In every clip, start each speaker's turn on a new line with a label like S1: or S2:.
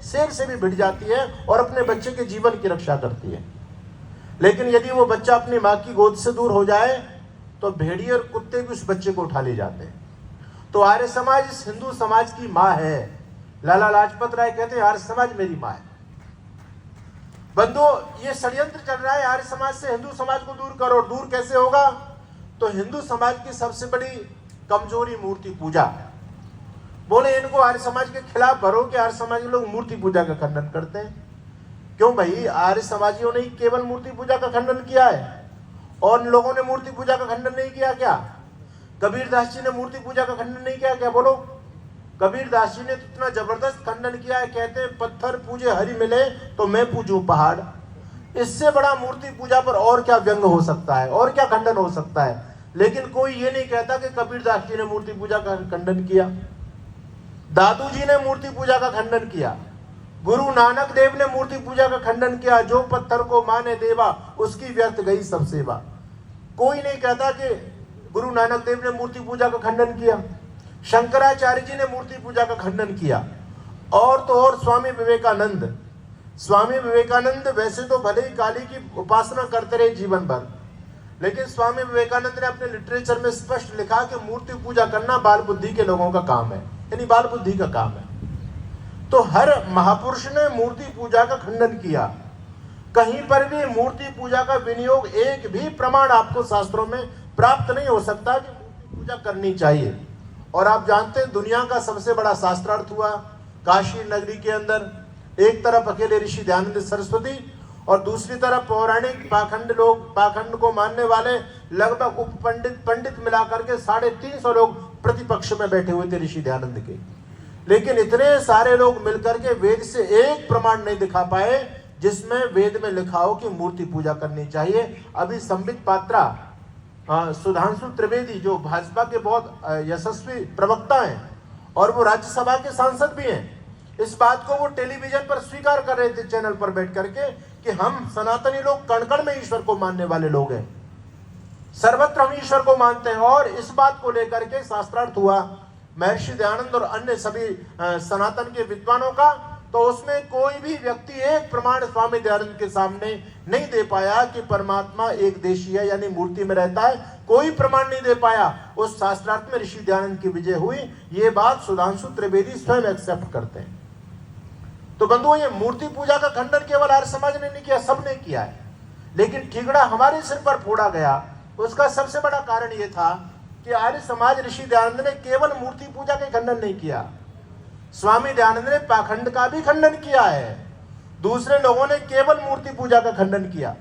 S1: शेर से भी भिड़ जाती है और अपने बच्चे के जीवन की रक्षा करती है। लेकिन यदि वो बच्चा अपनी माँ की गोद से दूर हो जाए तो भेड़िए और कुत्ते भी उस बच्चे को उठा ले जाते हैं। तो आर्य समाज इस हिंदू समाज की माँ है। लाला लाजपत राय कहते हैं आर्य समाज मेरी माँ है। बंधुओं, ये षड्यंत्र चल रहा है आर्य समाज से हिंदू समाज को दूर करो। दूर कैसे होगा? तो हिंदू समाज की सबसे बड़ी कमजोरी मूर्ति पूजा। बोले इनको आर्य समाज के खिलाफ भरो कि आर्य समाज के लोग मूर्ति पूजा का खंडन करते हैं। क्यों भाई? आर्य समाजियों ने केवल मूर्ति पूजा का खंडन किया है और इन लोगों ने मूर्ति पूजा का खंडन नहीं किया क्या? कबीरदास जी ने मूर्ति पूजा का खंडन नहीं किया क्या? बोलो। कबीरदास जी ने इतना जबरदस्त खंडन किया है, कहते हैं पत्थर पूजे हरि मिले तो मैं पूजूं पहाड़। इससे बड़ा मूर्ति पूजा पर और क्या व्यंग हो सकता है, और क्या खंडन हो सकता है? लेकिन कोई ये नहीं कहता कि कबीरदास जी ने मूर्ति पूजा का खंडन किया, दादू जी ने मूर्ति पूजा का खंडन किया, गुरु नानक देव ने मूर्ति पूजा का खंडन किया। जो पत्थर को माने देवा उसकी व्यर्थ गई सब सेवा। कोई नहीं कहता कि गुरु नानक देव ने मूर्ति पूजा का खंडन किया, शंकराचार्य जी ने मूर्ति पूजा का खंडन किया। और तो और स्वामी विवेकानंद वैसे तो भले ही काली की उपासना करते रहे जीवन भर, लेकिन स्वामी विवेकानंद ने अपने लिटरेचर में स्पष्ट लिखा कि मूर्ति पूजा करना बाल बुद्धि के लोगों का काम है, यानी बाल बुद्धि का काम है। तो हर महापुरुष ने मूर्ति पूजा का खंडन किया। कहीं पर भी मूर्ति पूजा का विनियोग, एक भी प्रमाण आपको शास्त्रों में प्राप्त नहीं हो सकता कि मूर्ति पूजा करनी चाहिए। और आप जानते हैं दुनिया का सबसे बड़ा शास्त्रार्थ हुआ काशी नगरी के अंदर। एक तरफ अकेले ऋषि दयानंद सरस्वती और दूसरी तरफ पौराणिक पाखंड को मानने वाले लगभग उप पंडित मिलाकर के 350 लोग प्रतिपक्ष में बैठे हुए थे ऋषि दयानंद के। लेकिन इतने सारे लोग मिलकर के वेद से एक प्रमाण नहीं दिखा पाए जिसमें वेद में लिखा हो कि मूर्ति पूजा करनी चाहिए। अभी संबित पात्रा, सुधांशु त्रिवेदी जो भाजपा के बहुत यशस्वी प्रवक्ता हैं और वो राज्यसभा के सांसद भी हैं, इस बात को वो टेलीविजन पर स्वीकार कर रहे थे चैनल पर बैठ करके कि हम सनातनी लोग कण कण में ईश्वर को मानने वाले लोग हैं, सर्वत्र हम ईश्वर को मानते हैं। और इस बात को लेकर के शास्त्रार्थ हुआ महर्षि दयानंद और अन्य सभी सनातन के विद्वानों का। तो उसमें कोई भी व्यक्ति एक प्रमाण स्वामी दयानंद के सामने नहीं दे पाया कि परमात्मा एक देशी है, यानी मूर्ति में रहता है। कोई प्रमाण नहीं दे पाया। उस शास्त्रार्थ में ऋषि दयानंद की विजय हुई। ये बात सुधांशु त्रिवेदी स्वयं एक्सेप्ट करते हैं। तो बंधुओं, ये मूर्ति पूजा का खंडन केवल आर्य समाज ने नहीं किया, सबने किया है। लेकिन ठिगड़ा हमारे सिर पर फोड़ा गया। उसका सबसे बड़ा कारण यह था कि आर्य समाज ऋषि दयानंद ने केवल मूर्ति पूजा का खंडन नहीं किया, स्वामी दयानंद ने पाखंड का भी खंडन किया है। दूसरे लोगों ने केवल मूर्ति पूजा का खंडन किया।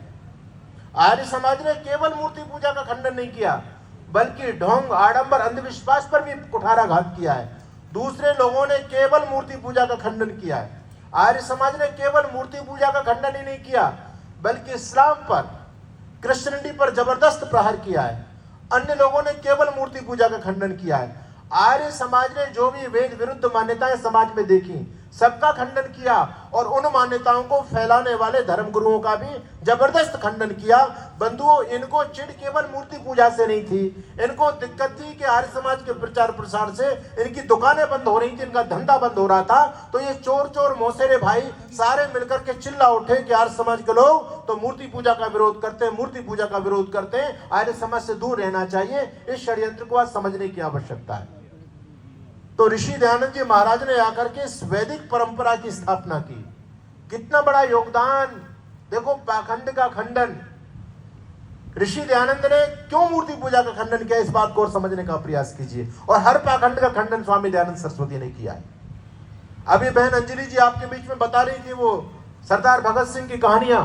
S1: आर्य समाज ने केवल मूर्ति पूजा का खंडन नहीं किया, बल्कि ढोंग, आडंबर, अंधविश्वास पर भी कुठाराघात किया है। दूसरे लोगों ने केवल मूर्ति पूजा का खंडन किया है। आर्य समाज ने केवल मूर्ति पूजा का खंडन ही नहीं किया, बल्कि इस्लाम पर, क्रिश्चियनिटी पर जबरदस्त प्रहार किया है। अन्य लोगों ने केवल मूर्ति पूजा का खंडन किया है। आर्य समाज ने जो भी वेद विरुद्ध मान्यताएं समाज में देखी, सबका खंडन किया और उन मान्यताओं को फैलाने वाले धर्मगुरुओं का भी जबरदस्त खंडन किया। बंधुओं, इनको चिढ़ केवल मूर्ति पूजा से नहीं थी, इनको दिक्कत थी कि आर्य समाज के प्रचार प्रसार से इनकी दुकानें बंद हो रही थी, इनका धंधा बंद हो रहा था। तो ये चोर मौसेरे भाई सारे मिलकर के चिल्ला उठे कि आर्य समाज के लोग तो मूर्ति पूजा का विरोध करते हैं, मूर्ति पूजा का विरोध करते हैं, आर्य समाज से दूर रहना चाहिए। इस षड्यंत्र को आज समझने की आवश्यकता है। तो ऋषि दयानंद जी महाराज ने आकर के इस वैदिक परंपरा की स्थापना की। कितना बड़ा योगदान! देखो, पाखंड का खंडन ऋषि दयानंद ने क्यों मूर्ति पूजा का खंडन किया, इस बात को और समझने का प्रयास कीजिए। और हर पाखंड का खंडन स्वामी दयानंद सरस्वती ने किया है। अभी बहन अंजलि जी आपके बीच में बता रही थी वो सरदार भगत सिंह की कहानियां,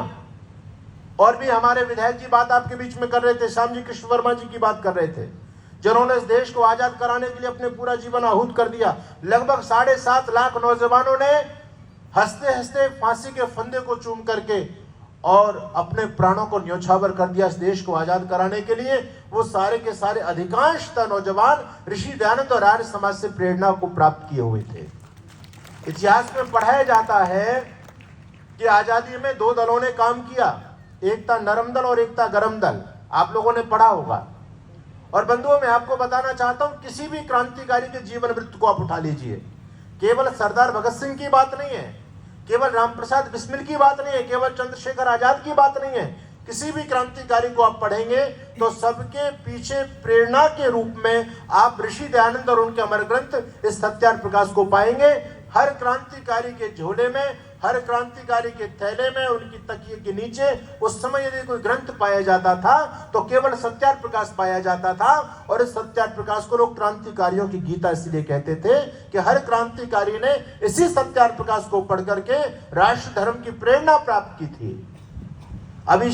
S1: और भी हमारे विधायक जी बात आपके बीच में कर रहे थे, श्याम जी कृष्ण वर्मा जी की बात कर रहे थे, जिन्होंने इस देश को आजाद कराने के लिए अपने पूरा जीवन आहूत कर दिया। लगभग 7.5 लाख नौजवानों ने हंसते हंसते फांसी के फंदे को चूम करके और अपने प्राणों को न्योछावर कर दिया इस देश को आजाद कराने के लिए। वो सारे के सारे अधिकांशतः नौजवान ऋषि दयानंद और आर्य समाज से प्रेरणा को प्राप्त किए हुए थे। इतिहास में पढ़ाया जाता है कि आजादी में 2 दलों ने काम किया, एक था नरम दल और एक था गरम दल। आप लोगों ने पढ़ा होगा। और बंधुओं, मैं आपको बताना चाहता हूं, किसी भी क्रांतिकारी के जीवन वृत्त को आप उठा लीजिए, केवल सरदार भगत सिंह की बात नहीं है, केवल रामप्रसाद बिस्मिल की बात नहीं है, केवल चंद्रशेखर आजाद की बात नहीं है। किसी भी क्रांतिकारी को आप पढ़ेंगे तो सबके पीछे प्रेरणा के रूप में आप ऋषि दयानंद और उनके अमर ग्रंथ इस सत्यार्थ प्रकाश को पाएंगे। हर क्रांतिकारी के झोले में, हर क्रांतिकारी के थैले में, उनकी तकिए के नीचे उस समय यदि कोई ग्रंथ पाया जाता था तो केवल सत्यार्थ प्रकाश पाया जाता था। और इस सत्यार्थ प्रकाश को लोग क्रांतिकारियों की गीता इसलिए कहते थे कि हर क्रांतिकारी ने इसी सत्यार्थ प्रकाश को पढ़ करके राष्ट्र धर्म की प्रेरणा प्राप्त की थी। अभी